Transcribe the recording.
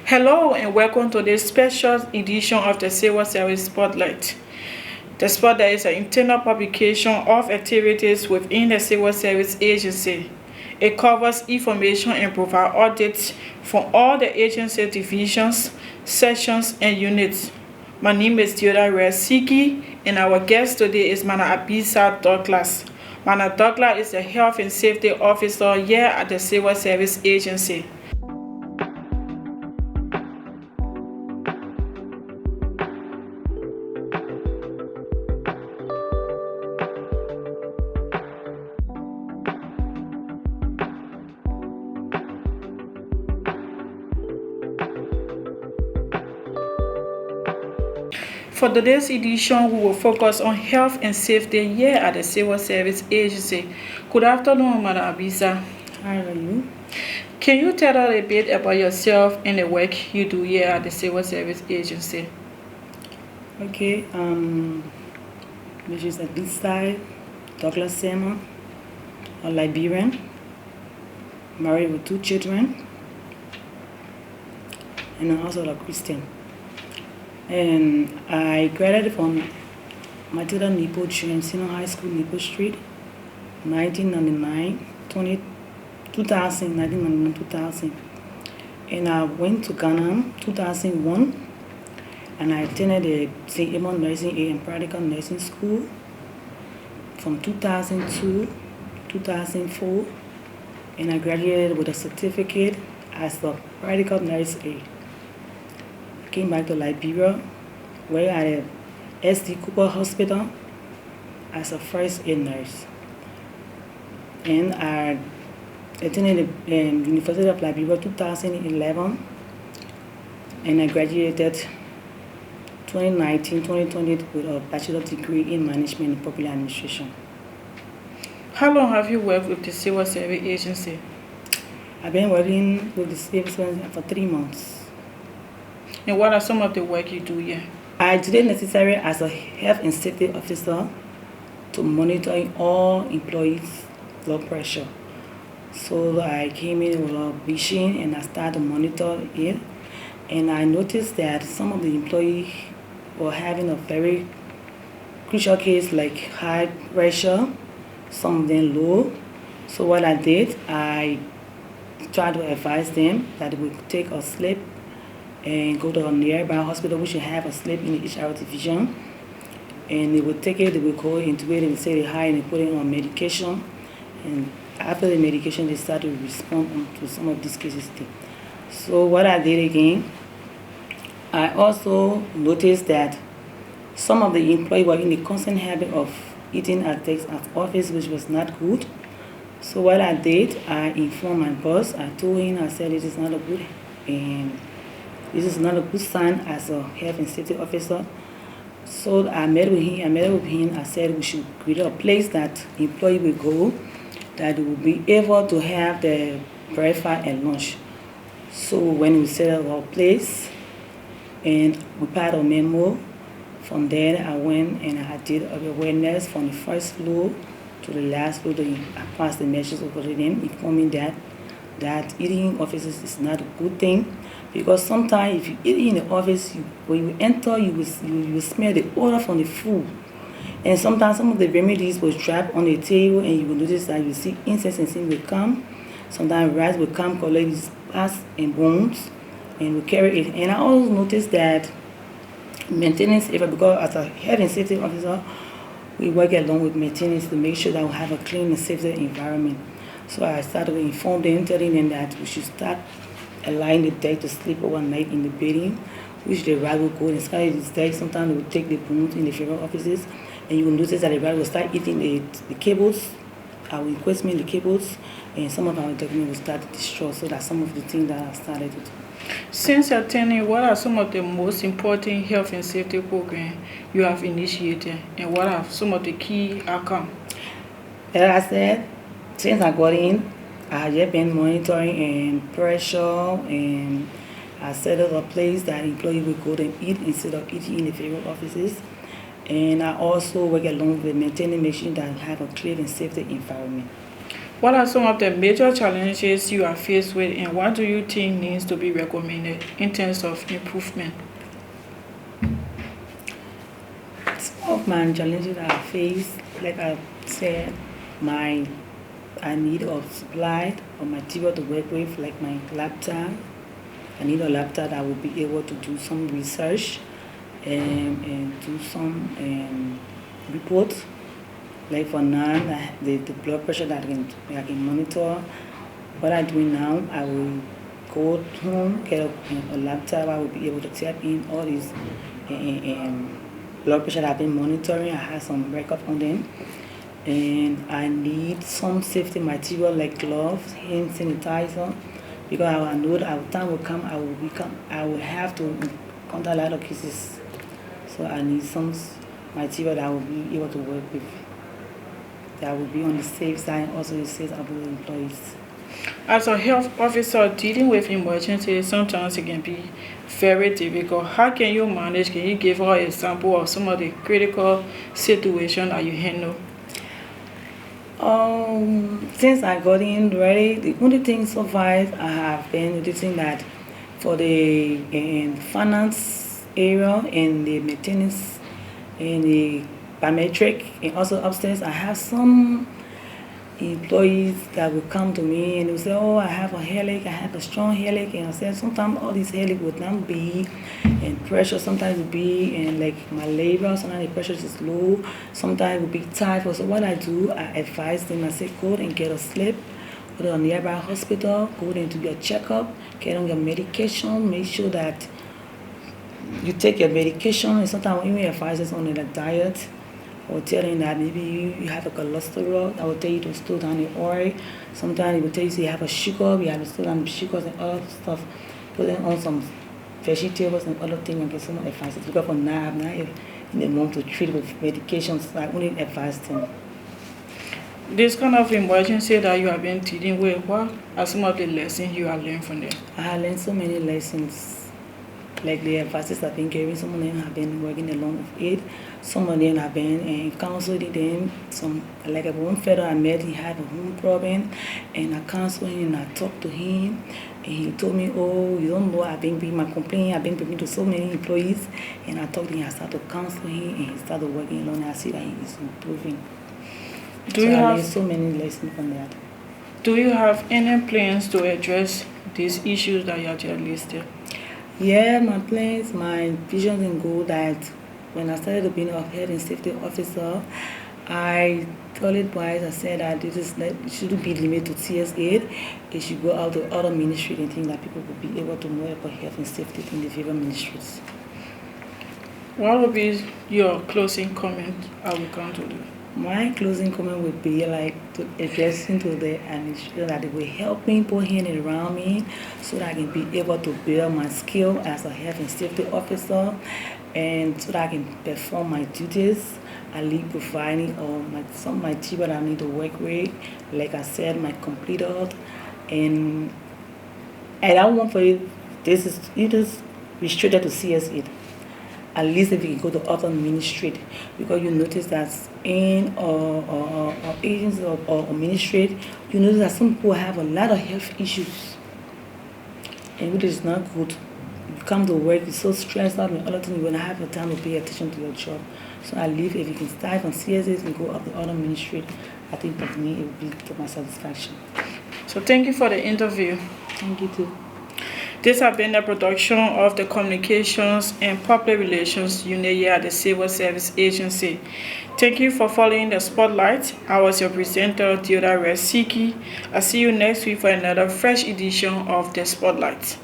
Hello and welcome to this special edition of the CSA Spotlight. The Spotlight is an internal publication of activities within the Civil Service Agency. It covers information and provides updates from all the agency divisions, sections, and units. My name is Theodore Siki, and our guest today is Mana Abessa Douglas. Mana Douglas is the Health and Safety Officer here at the Civil Service Agency. For today's edition, we will focus on health and safety here at the Civil Service Agency. Good afternoon, Madam Abessa. How are you? Can you tell us a bit about yourself and the work you do here at the Civil Service Agency? Okay, which is Abessa Douglas, a Liberian, married with 2 children, and I'm also a Christian. And I graduated from Matilda Nipo Junior Senior High School, Nipo Street, 1999, 2000. And I went to Ghana 2001, and I attended the St. Edmund Nursing and Practical Nursing School from 2002 2004, and I graduated with a certificate as a Practical Nurse A. Came back to Liberia, where at SD Cooper Hospital as a first aid nurse. And I attended the University of Liberia 2011, and I graduated 2019-2020 with a bachelor's degree in management and public administration. How long have you worked with the Civil Service Agency? I've been working with the Civil Service for 3 months. And what are some of the work you do here? I did it necessary as a health and safety officer to monitor all employees' blood pressure. So I came in with a machine and I started to monitor it. And I noticed that some of the employees were having a very crucial case like high pressure, some of them low. So what I did, I tried to advise them that they would take a slip and go to a nearby hospital which should have a slip in the HR division, and they would take it, they would go into it and say they're high and they put it on medication, and after the medication they start to respond to some of these cases. So what I did again, I also noticed that some of the employees were in the constant habit of eating at the office, which was not good. So what I did, I informed my boss. I told him, I said, this is not a good sign as a health and safety officer. So I met with him. I said we should create a place that employee will go, that they will be able to have the breakfast and lunch. So when we set up our place, and we passed a memo, from there I went and I did awareness from the first floor to the last floor. I passed the message over to them, informing that eating in offices is not a good thing, because sometimes if you eat in the office, when you enter, you will smell the odor from the food, and sometimes some of the remedies will drop on the table, and you will notice that you see insects and things will come. Sometimes rats will come, collect these parts and bones, and will carry it. And I also noticed that maintenance, because as a health and safety officer, we work along with maintenance to make sure that we have a clean and safe environment. So I started to inform them, telling them that we should start allowing the deck to sleep overnight in the bedding, which the rat will go inside this deck. Sometimes they will take the bones in the federal offices, and you will notice that the rat will start eating the cables, our equipment, the cables, and some of our documents will start to destroy. So that's some of the things that I started to do. Since you're attending, what are some of the most important health and safety programs you have initiated, and what are some of the key outcomes? As I said, since I got in, I have just been monitoring pressure, and I set up a place that employees will go and eat instead of eating in the federal offices. And I also work along with maintaining, making sure that we have a clean and safe environment. What are some of the major challenges you are faced with, and what do you think needs to be recommended in terms of improvement? Some of my challenges that I face, like I said, I need a supply of material to work with, like my laptop. I need a laptop that will be able to do some research and do some reports. Like for now, the blood pressure that I can monitor. What I'm doing now, I will go home, get a laptop. I will be able to tap in all these blood pressure that I've been monitoring. I have some record on them. And I need some safety material like gloves, hand sanitizer, because I know that time will come, I will have to contact a lot of cases. So I need some material that I will be able to work with, that will be on the safe side, also the safe of the employees. As a health officer, dealing with emergencies sometimes it can be very difficult. How can you manage? Can you give her an example of some of the critical situations that you handle? Since I got in ready, the only thing so far I have been noticing that for the finance area and the maintenance and the biometric and also upstairs, I have some employees that will come to me and they will say, oh, I have a headache, I have a strong headache, and I said sometimes all these headache would not be, and pressure sometimes will be, and like my labor, sometimes the pressure is low, sometimes it will be tight. So what I do, I advise them, I say go and get a slip, go to a nearby hospital, go into your checkup, get on your medication, make sure that you take your medication, and sometimes even advise us on the diet. I will tell them that maybe you have a cholesterol. I will tell you to slow down the oil. Sometimes it will tell you you have a sugar, you have to slow down the sugars and other stuff. Put them on some vegetables and other things and get some advice. Because for now, I'm not in the mood to treat with medications, so I only advise them. This kind of emergency that you have been dealing with, what are some of the lessons you have learned from them? I have learned so many lessons. Like the advices I've been giving, some of them have been working along with it. Some of them have been counseling them. Some, like one fellow I met, he had a home problem, and I counseled him and I talked to him, and he told me, oh, you don't know, I've been bringing my complaint, I've been bringing to so many employees, and I talked to him, I started to counsel him, and he started working along, and I see that he is improving. I learned so many lessons from that. Do you have any plans to address these issues that you have just listed? Yeah, my plans, my vision and goal that when I started being a health and safety officer, I told it wise. I said that it shouldn't be limited to CSA. It should go out to other ministries and things that people will be able to know about health and safety in the various ministries. What would be your closing comment? Are we going to do? My closing comment would be like to addressing to the administration that they will help me, put hands around me, so that I can be able to build my skill as a health and safety officer, and so that I can perform my duties. I leave providing some material that I need to work with, like I said, my computers, and I don't want for it. It is restricted to CSA. At least if you can go to other ministry, because you notice that in agency or ministry, you notice that some people have a lot of health issues, and which is not good. You come to work, you're so stressed out, and other things, you will not have the time to pay attention to your job. So I believe if you can start from CSA and go up to other ministry, I think for me it will be to my satisfaction. So thank you for the interview. Thank you too. This has been a production of the Communications and Public Relations Unit here at the Civil Service Agency. Thank you for following the Spotlight. I was your presenter, Dioda Resiki. I'll see you next week for another fresh edition of the Spotlight.